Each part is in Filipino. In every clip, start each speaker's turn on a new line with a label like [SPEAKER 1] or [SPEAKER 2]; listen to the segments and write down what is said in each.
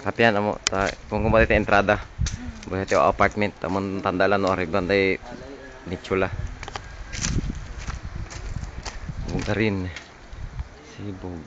[SPEAKER 1] Kapian amo ta kung kumbali ta entrada. Buhay tayo apartment tamon tandalan no arriban tay nichula. Bugarin. Sibog.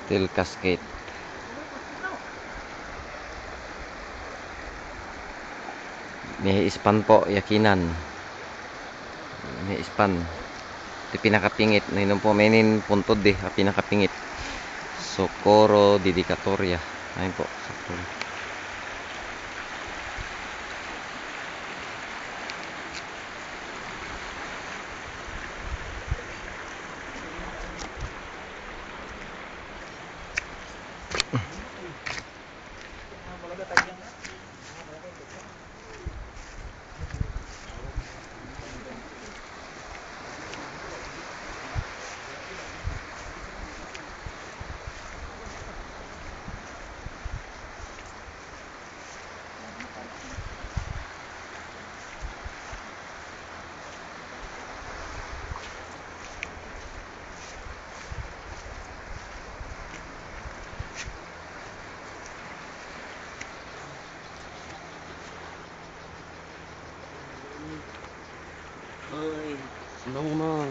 [SPEAKER 1] Steel cascade. May ispan po, yakinan. May ispan. Ito pinakapingit. Nainom po, may puntod pinakapingit. Socorro Dedicatoria. Ayun po. Socorro. Ay, sinong mo?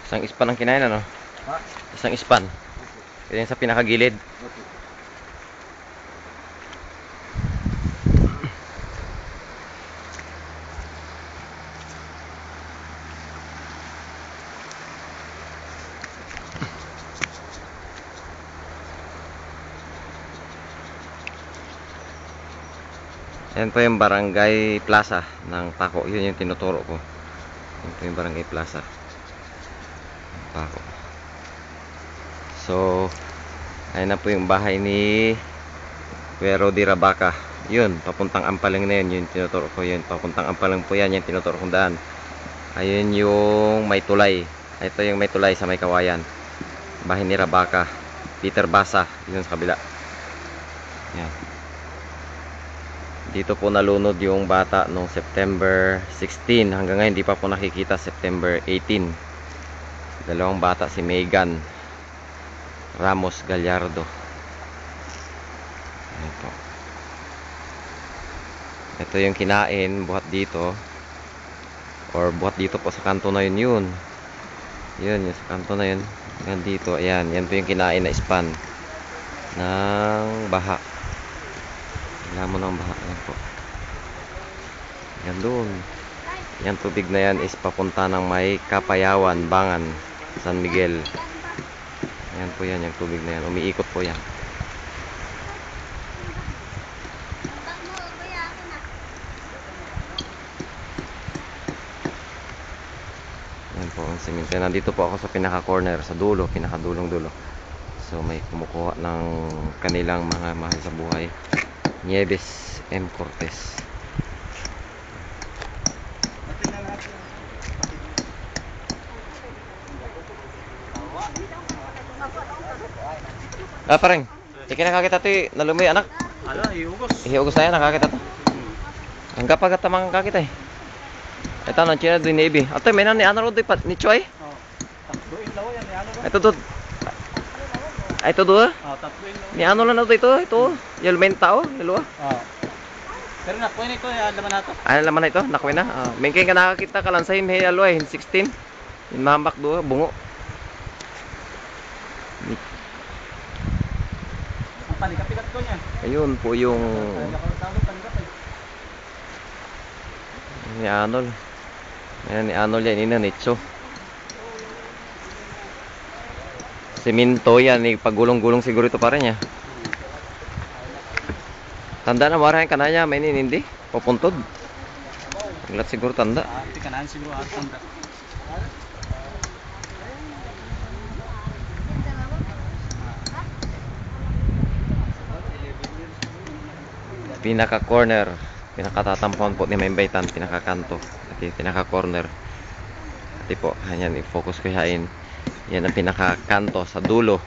[SPEAKER 1] Isang ispan ang kinain, ano? Ha? Isang ispan. Kaya sa pinakagilid. Yan po yung Barangay Plaza ng Paco. Yun yung tinuturo ko. Yan po yung Barangay Plaza ng Paco. So, ayun na po yung bahay ni Pero di Rabaca. Yun, papuntang Ampaling na yun. Yung tinuturo ko yun. Papuntang Ampaling po yan. Yung tinuturo kong daan. Ayun yung may tulay. Ito yung may tulay sa may kawayan. Bahay ni Rabaca. Peter Basa. Yun sa kabila. Yan. Dito po nalunod yung bata noong September 16. Hanggang ngayon hindi pa po nakikita. September 18. Dalawang bata, si Megan Ramos Gallardo. Ito. Ito yung kinain buhat dito. Or buhat dito po sa kanto na yun. Yun yung sa kanto na yun. Hanggang dito. Ayan. Yan po yung kinain na span ng baha. Alam mo ng baha. Ayan po. Yan doon. Yan tubig na yan is papunta ng may Kapayawan, Bangan, San Miguel. Ayan po yan. Yung tubig na yan. Umiikot po yan. Ayan po ang simento. Nandito po ako sa pinaka-corner. Sa dulo. Pinakadulong dulo. So may kumukuha ng kanilang mga mahal sa buhay. Nieves M. Cortez. Ah, pareng. Sige nakakita to nalumi anak.
[SPEAKER 2] Ala, iugos.
[SPEAKER 1] Ihugos na yan, nakakita to. Ang kapag tamang kakita eh. Ito na China din Navy. Ato may nani ano ro ni Choi.
[SPEAKER 2] Oh. Tatluin lawa yan, ni ano ba?
[SPEAKER 1] Ito to. Ay ito do.
[SPEAKER 2] Oh, tatluin lawa.
[SPEAKER 1] Ni ano lang na ito. Yelmen tao, dalawa.
[SPEAKER 2] Oh. Pero nakuha nito, laman na to.
[SPEAKER 1] Ano naman na ito? Nakuha na. May kaya ka nakakita kalansay may alo eh 16. Yung mamak do bungo.
[SPEAKER 2] Ang panikapilat ko niya.
[SPEAKER 1] Ayun po yung ni Arnold. Ayan ni Arnold yan, ina Nitso. Siminto yan, pagulong-gulong siguro ito pa rin niya. Tanda na marahin ka na niya, may hindi. Pupuntod. Aglat siguro tanda.
[SPEAKER 2] Ati kanan siguro at tanda.
[SPEAKER 1] Pinaka-corner. Pinakatatampuan po ni Membaitan, pinaka-kanto. At pinaka-corner. Ati po, ayan, i-focus ko yain. Yan ang pinaka-kanto sa dulo.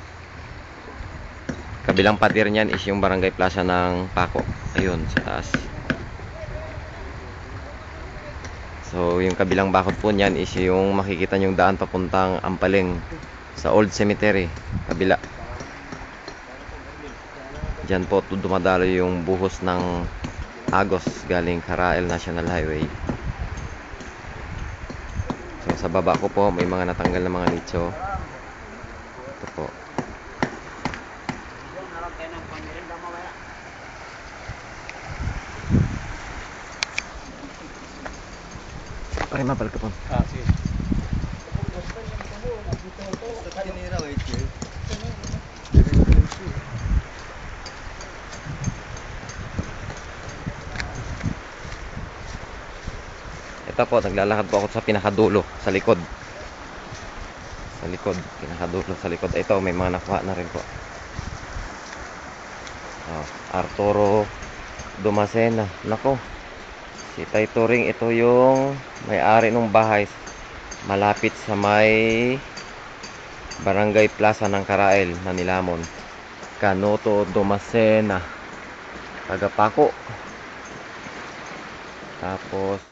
[SPEAKER 1] Kabilang pader niyan is yung Barangay Plaza ng Paco. Ayun, sa taas. So, yung kabilang bakod po niyan is yung makikita nyong daan papuntang Ampaling sa Old Cemetery. Kabila. Diyan po dumadalo yung buhos ng Agos galing Carael National Highway. So, sa baba ko po may mga natanggal na mga nicho. Ito po. Pare mabal ka po.
[SPEAKER 2] Sige.
[SPEAKER 1] Ito po, naglalakad po ako sa pinakadulo, sa likod. Sa likod, pinakadulo sa likod. Ito, may mga nakuha na rin po. Arturo Dumacena. Nako. Si Tay Turing, ito yung may-ari ng bahay malapit sa may Barangay Plaza ng Carael, Manilamon. Canoto Dumacena. Taga Paco. Tapos